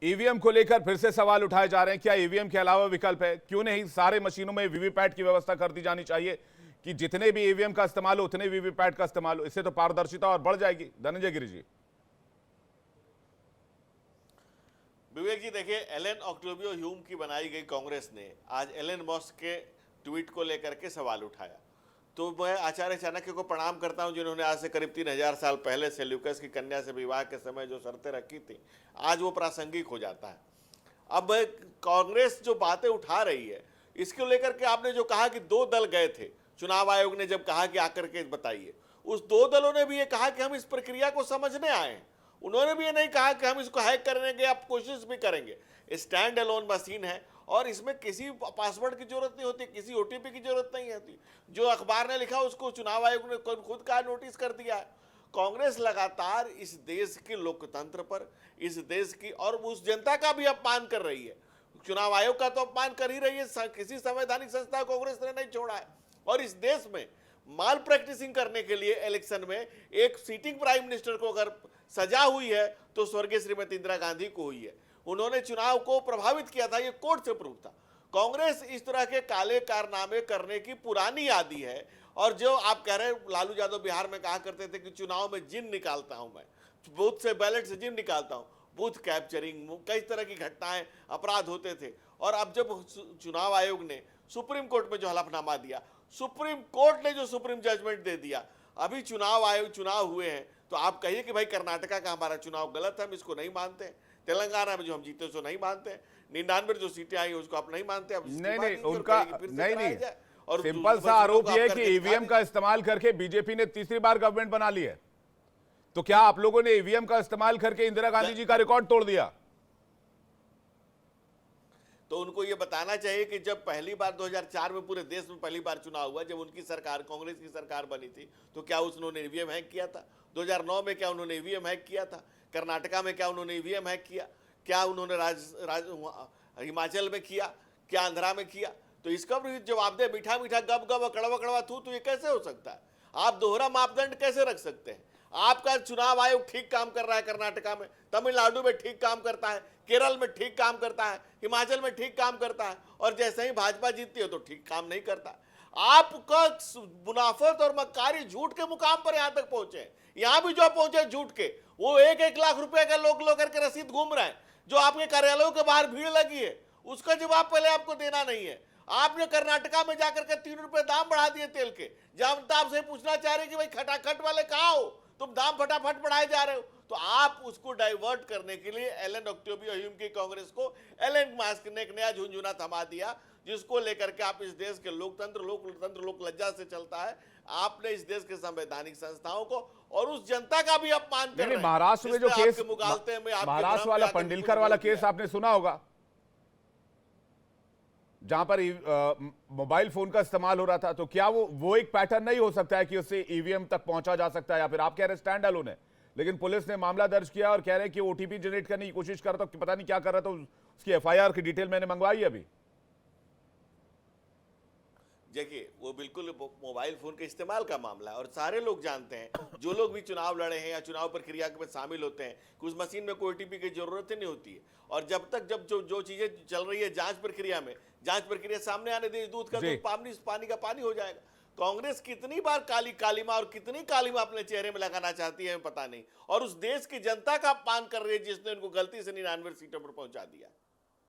EVM को लेकर फिर से सवाल उठाए जा रहे हैं। क्या ईवीएम के अलावा विकल्प है? क्यों नहीं सारे मशीनों में वीवीपैट की व्यवस्था कर दी जानी चाहिए कि जितने भी ईवीएम का इस्तेमाल हो उतने वीवीपैट का इस्तेमाल हो। इससे तो पारदर्शिता और बढ़ जाएगी। धनंजय गिरि जी। विवेक जी, देखिए, एलन ऑक्टेवियो ह्यूम की बनाई गई कांग्रेस ने आज एलन मस्क के ट्वीट को लेकर के सवाल उठाया। तो मैं आचार्य चाणक्य को प्रणाम करता हूं, जिन्होंने आज से करीब 3000 साल पहले सेल्यूकस की कन्या से विवाह के समय जो शर्तें रखी थी, आज वो प्रासंगिक हो जाता है। अब कांग्रेस जो बातें उठा रही है, इसको लेकर के आपने जो कहा कि 2 दल गए थे, चुनाव आयोग ने जब कहा कि आकर के बताइए, उस 2 दलों ने भी ये कहा कि हम इस प्रक्रिया को समझने आए हैं। उन्होंने भी ये नहीं कहा कि हम इसको हैक करने के आप कोशिश भी करेंगे। स्टैंड अलोन मशीन है और इसमें किसी पासवर्ड की जरूरत नहीं होती, किसी ओटीपी की जरूरत नहीं होती। जो अखबार ने लिखा उसको चुनाव आयोग ने खुद का नोटिस कर दिया है। कांग्रेस लगातार इस देश के लोकतंत्र पर, इस देश की और उस जनता का भी अपमान कर रही है। चुनाव आयोग का तो अपमान कर ही रही है, किसी संवैधानिक संस्था को कांग्रेस ने नहीं छोड़ा है। और इस देश में माल प्रैक्टिसिंग करने के लिए इलेक्शन में एक सिटिंग प्राइम मिनिस्टर को अगर सजा हुई है तो स्वर्गीय श्रीमती इंदिरा गांधी को हुई है। उन्होंने चुनाव को प्रभावित किया था, ये कोर्ट से प्रूफ था। कांग्रेस इस तरह के काले कारनामे करने की पुरानी आदी है। और जो आप कह रहे हैं, लालू यादव बिहार में कहा करते थे कि चुनाव में जिन निकालता हूं, मैं बूथ से बैलेट से जिन निकालता हूं, बूथ कैप्चरिंग, कई तरह की घटनाएं, अपराध होते थे। और अब जब चुनाव आयोग ने सुप्रीम कोर्ट में जो हलफनामा दिया, सुप्रीम कोर्ट ने जो सुप्रीम जजमेंट दे दिया, अभी चुनाव हुए हैं, तो आप कहिए कि भाई कर्नाटका का हमारा चुनाव गलत है, हम इसको नहीं मानते हैं। तेलंगाना में जो हम जीते उसको नहीं मानते हैं। 99 जो सीटें आई उसको आप नहीं मानते। अब नहीं उनका नहीं और सिंपल सा आरोप यह है कि ईवीएम का इस्तेमाल करके बीजेपी ने तीसरी बार गवर्नमेंट बना ली है। तो क्या आप लोगों ने ईवीएम का इस्तेमाल करके इंदिरा गांधी जी का रिकॉर्ड तोड़ दिया? तो उनको ये बताना चाहिए कि जब पहली बार 2004 में पूरे देश में पहली बार चुनाव हुआ, जब उनकी सरकार, कांग्रेस की सरकार बनी थी, तो क्या उन्होंने ईवीएम हैक किया था? 2009 में क्या उन्होंने ईवीएम हैक किया था? कर्नाटका में क्या उन्होंने ईवीएम हैक किया? क्या उन्होंने हिमाचल में किया? क्या आंध्रा में किया? तो इसका भी जवाब दे। मीठा मीठा गब गब, कड़वा कड़वा थू, तो ये कैसे हो सकता है? आप दोहरा मापदंड कैसे रख सकते हैं? आपका चुनाव आयोग ठीक काम कर रहा है कर्नाटका में, तमिलनाडु में ठीक काम करता है, केरल में ठीक काम करता है, हिमाचल में ठीक काम करता है, और जैसे ही भाजपा जीतती है तो ठीक काम नहीं करता। आपका मुनाफत और मक्कारी झूठ के मुकाम पर यहां तक पहुंचे। यहां भी जो पहुंचे झूठ के, वो 1-1 लाख रुपए का लोग करके रसीद घूम रहे हैं। जो आपके कार्यालयों के बाहर भीड़ लगी है, उसका जवाब पहले आपको देना नहीं है। आपने कर्नाटका में जाकर के 3 रुपए दाम बढ़ा दिए तेल के। जनता आपसे पूछना चाह रही कि भाई खटाखट वाले कहां हो, तुम दाम फटाफट बढ़ाए जा रहे हो। तो आप उसको डाइवर्ट करने के लिए एलन ऑक्टेवियो ह्यूम की कांग्रेस को एलन मस्क ने एक नया झुंझुना थमा दिया, जिसको लेकर के आप इस देश के लोकतंत्र लोक लज्जा से चलता है। आपने इस देश के संवैधानिक संस्थाओं को और उस जनता का भी अपमान कर रहे हैं। महाराष्ट्र में जो केस, महाराष्ट्र वाला पंडिलकर वाला केस आपने सुना होगा, जहां पर मोबाइल फोन का इस्तेमाल हो रहा था। तो क्या वो एक पैटर्न नहीं हो सकता है कि उससे ईवीएम तक पहुंचा जा सकता है? या फिर आप कह रहे हैं स्टैंड अलोन है, लेकिन पुलिस ने मामला दर्ज किया और कह रहे हैं कि ओटीपी जनरेट करने की कोशिश कर रहा था, पता नहीं क्या कर रहा था। उसकी एफआईआर की डिटेल मैंने मंगवाई अभी। देखिए, वो बिल्कुल मोबाइल फोन के इस्तेमाल का मामला है और सारे लोग जानते हैं, जो लोग भी चुनाव लड़े हैं या चुनाव प्रक्रिया में शामिल होते हैं, कि उस मशीन में कोई ओटीपी की जरूरत ही नहीं होती है। और जब जो चीजें चल रही है जांच प्रक्रिया सामने आने दी, दूध का दूध, पानी का पानी हो जाएगा। कांग्रेस कितनी बार कालीमा और कितनी कालीमा अपने चेहरे में लगाना चाहती है पता नहीं, और उस देश की जनता का अपमान कर रही है जिसने उनको गलती से 99 सीटों पर पहुंचा दिया।